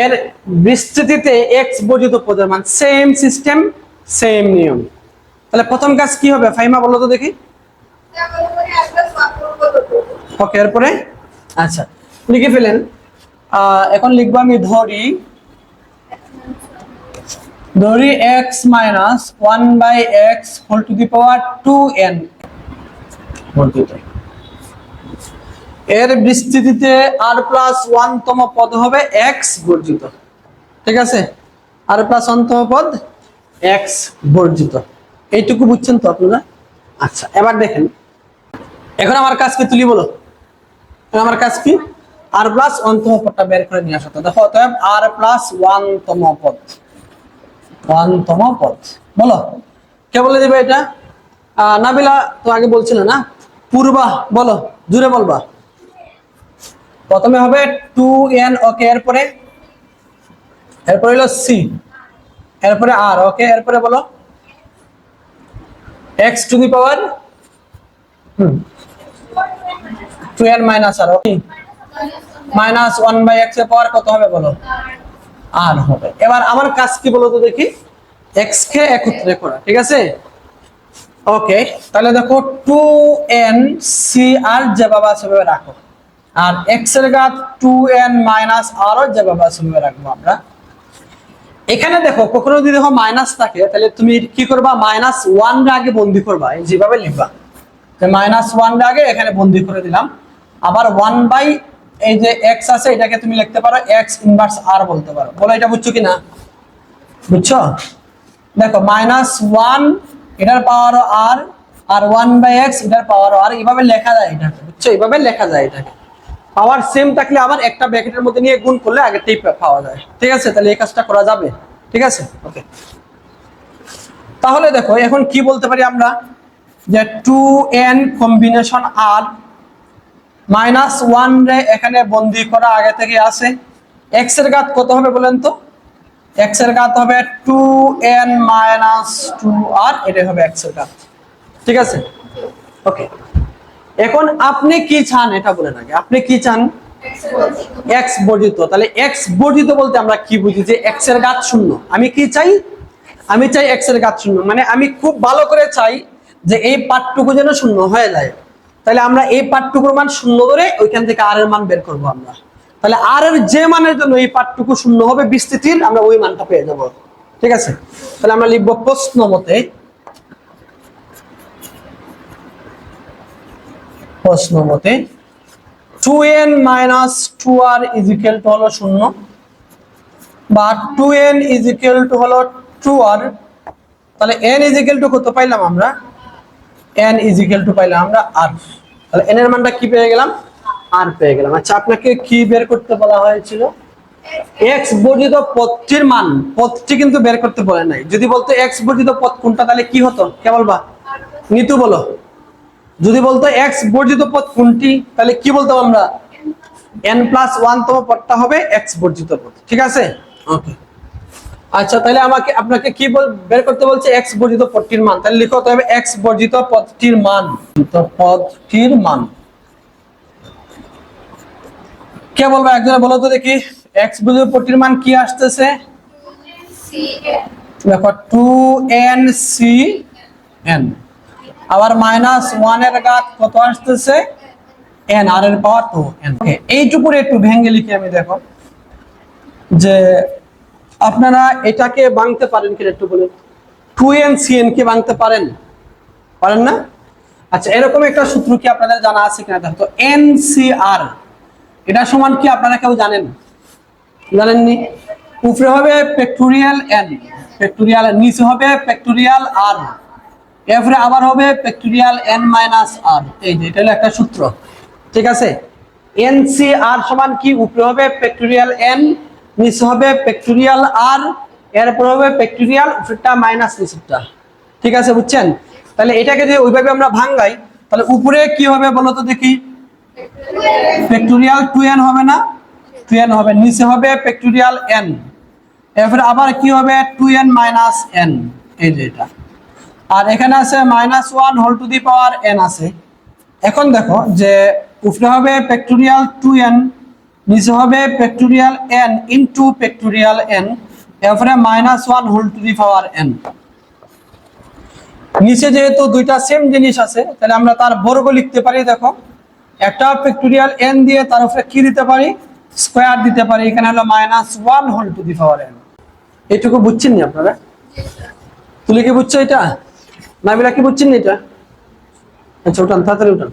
এর বিস্তৃতিতে এক্স বর্জিত পদের মান, সেম সিস্টেম সেম নিয়ম। তাহলে প্রথম কাজ কি হবে ফাইমা বলো তো দেখি। ওকে, এরপরে আচ্ছা লিখে ফেলেন। এখন লিখবো আমি ধরি x minus 1/x whole to the power 2n বর্জিত। এর বিস্তৃতিতে r প্লাস 1 তম পদ হবে x বর্জিত। ঠিক আছে, r প্লাস 1 তম পদ x বর্জিত। এইটুকু বুঝছেন তো আপনারা? আচ্ছা এবার দেখেন, এখন আমার কাজ কি তুলি বলো। আমার কাজ কি r প্লাস 1 তম পদটা বের করে নিয়ে আসা। তো দেখো অতএব r প্লাস 1 তম পদ, 1 তম পদ বলো কে বলে দিবে এটা? নাবিলা তো আগে বলছিল না, পূর্বা বলো, জুড়ে বলবা। প্রথমে হবে 2n, ওকে, এরপরে হলো c, এরপরে r, ওকে, এরপরে বলো x two the power 2n minus r, okay, minus 1/x এর পাওয়ার কত হবে বলো? r হবে। এবার আমার কাজ কি বলো তো দেখি, x কে একত্রে করা। ঠিক আছে, ওকে, তাহলে দেখো 2n c r যেভাবে আছে সেভাবে রাখো, আর x এর ঘাত 2n মাইনাস r যেভাবে আছে সেভাবে রাখবো আমরা। এখানে দেখো কখনো যদি দেখো মাইনাস থাকে তাহলে তুমি কি করবা, মাইনাস 1 এর আগে বন্দি করবা, যেভাবে লিখবা যে মাইনাস 1 এর আগে এখানে বন্দি করে দিলাম। আবার 1 বাই এই যে x আছে এটাকে তুমি লিখতে পারো x ইনভার্স r বলতে পারো। বলো এটা বুঝছো কিনা? বুঝছো? দেখো মাইনাস 1 এটার পাওয়ার r, আর 1/x এটার পাওয়ার r, এইভাবে লেখা যায় এটা। বুঝছো? এইভাবে লেখা যায় এটাকে। পাওয়ার সেম থাকলে আবার একটা ব্র্যাকেটের মধ্যে নিয়ে গুণ করলে আগেরটাই পাওয়া যায়। ঠিক আছে, তাহলে এই কাজটা করা যাবে। ঠিক আছে, ওকে। তাহলে দেখো এখন কি বলতে পারি আমরা, যে 2n কম্বিনেশন r মাইনাস 1 রে এখানে বন্দি করা আগে থেকে আছে। x এর ঘাত কত হবে বলেন তো? x এর ঘাত হবে 2n মাইনাস 2r, এটাই হবে x এর ঘাত। ঠিক আছে, ওকে। এখন আপনি কি চান এটা বলেন আগে, আপনি কি চান? x বর্জিত। তাহলে x বর্জিত বলতে আমরা কি বুঝি, যে x এর ঘাত শূন্য। আমি কি চাই? আমি চাই x এর ঘাত শূন্য, মানে আমি খুব ভালো করে চাই যে এই পার্টটুকু যেন শূন্য হয়ে যায়। তাহলে আমরা এই পার্টটুকুর মান শূন্য ধরে ওইখান থেকে r এর মান বের করব আমরা। তাহলে r এর যে মানের জন্য এই পার্টটুকু শূন্য হবে বিস্তৃতির, আমরা ওই মানটা পেয়ে যাব। ঠিক আছে, তাহলে আমরা লিখব প্রশ্ন মতে, প্রশ্ন মতে 2n minus 2r is equal to হলো 0, বা 2n ইজ ইকুয়াল টু হলো 2r। তাহলে n ইজ ইকুয়াল টু কত পাইলাম আমরা? n ইজ ইকুয়াল টু পাইলাম আমরা r। তাহলে n এর মানটা কি পেয়ে গেলাম? r পেয়ে গেলাম। আচ্ছা আপনাকে কি বের করতে বলা হয়েছিল? x বর্জিত পদটির মান। পদটি কিন্তু বের করতে বলে নাই। যদি বলতো x বর্জিত পদ কোনটা তাহলে কি হতো, কে বলবা? নিতু বলো। যদি বলতো x বর্জিত পদ কোনটি তাহলে কি বলতাম আমরা? n প্লাস 1 তম পদটা হবে x বর্জিত পদ। ঠিক আছে, ওকে। আচ্ছা তাহলে আপনাকে কি বের করতে বলছে? x বর্জিত পদটির মান। তাহলে লিখো হবে x বর্জিত পদটির মান, পদটির মান। কে বলবো একজনে বলো তো দেখি, x বর্জিত পদটির মান কি আসতেছে? দেখো 2n cn, আবার মাইনাস 1 এর ঘাত কত আসতেছে? n, r এর পাওয়ার 2n। ওকে, এইটুকু একটু ভেঙে লিখি আমি। দেখো যে আপনারা এটাকে ভাঙতে পারেন কিনা একটু বলুন। 2n cn কে ভাঙতে পারেন? পারেন না? আচ্ছা এরকম একটা সূত্র কি আপনাদের জানা আছে কিনা দেখো তো, ncr এটা সমান কি আপনারা কেউ জানেন? জানেননি? উপরে হবে ফ্যাক্টোরিয়াল n, ফ্যাক্টোরিয়াল, নিচে হবে ফ্যাক্টোরিয়াল r, এরপরে আবার হবে ফ্যাক্টোরিয়াল n মাইনাস r। এই যে এটা হলো একটা সূত্র। ঠিক আছে, ncr সমান কি? উপরে হবে ফ্যাক্টোরিয়াল n, নিচে হবে ফ্যাক্টোরিয়াল r, এরপর হবে ফ্যাক্টোরিয়াল উপরেরটা মাইনাস নিচেরটা। ঠিক আছে, বুঝছেন? তাহলে এটাকে যদি ওইভাবে আমরা ভাঙাই তাহলে উপরে কি হবে বলো তো দেখি? ফ্যাক্টোরিয়াল 2n হবে না? 2n হবে। নিচে হবে ফ্যাক্টোরিয়াল n, এরপর আবার কি হবে? 2n minus n। এই যে এটা, আর এখানে আছে minus 1 whole to the power n আছে। এখন দেখো যে উপরে হবে ফ্যাক্টোরিয়াল 2n, নিচে হবে factorial n into factorial n, এরপরে -1 whole to the power n। নিচে যেহেতু দুইটা সেম জিনিস আছে, তাহলে আমরা তার বর্গ লিখতে পারি। দেখো, একটা ফ্যাক্টোরিয়াল n দিয়ে তার উপরে কি দিতে পারি, স্কয়ার দিতে পারি। এখানে হলো -1 whole to the power n। এইটুকু বুঝছেন নি আপনারা? তুলে কি বুঝছো এটা? নাবিলা কি বুঝছেন নি এটা? আচ্ছা, উঠান, তাড়াতাড়ি উঠান।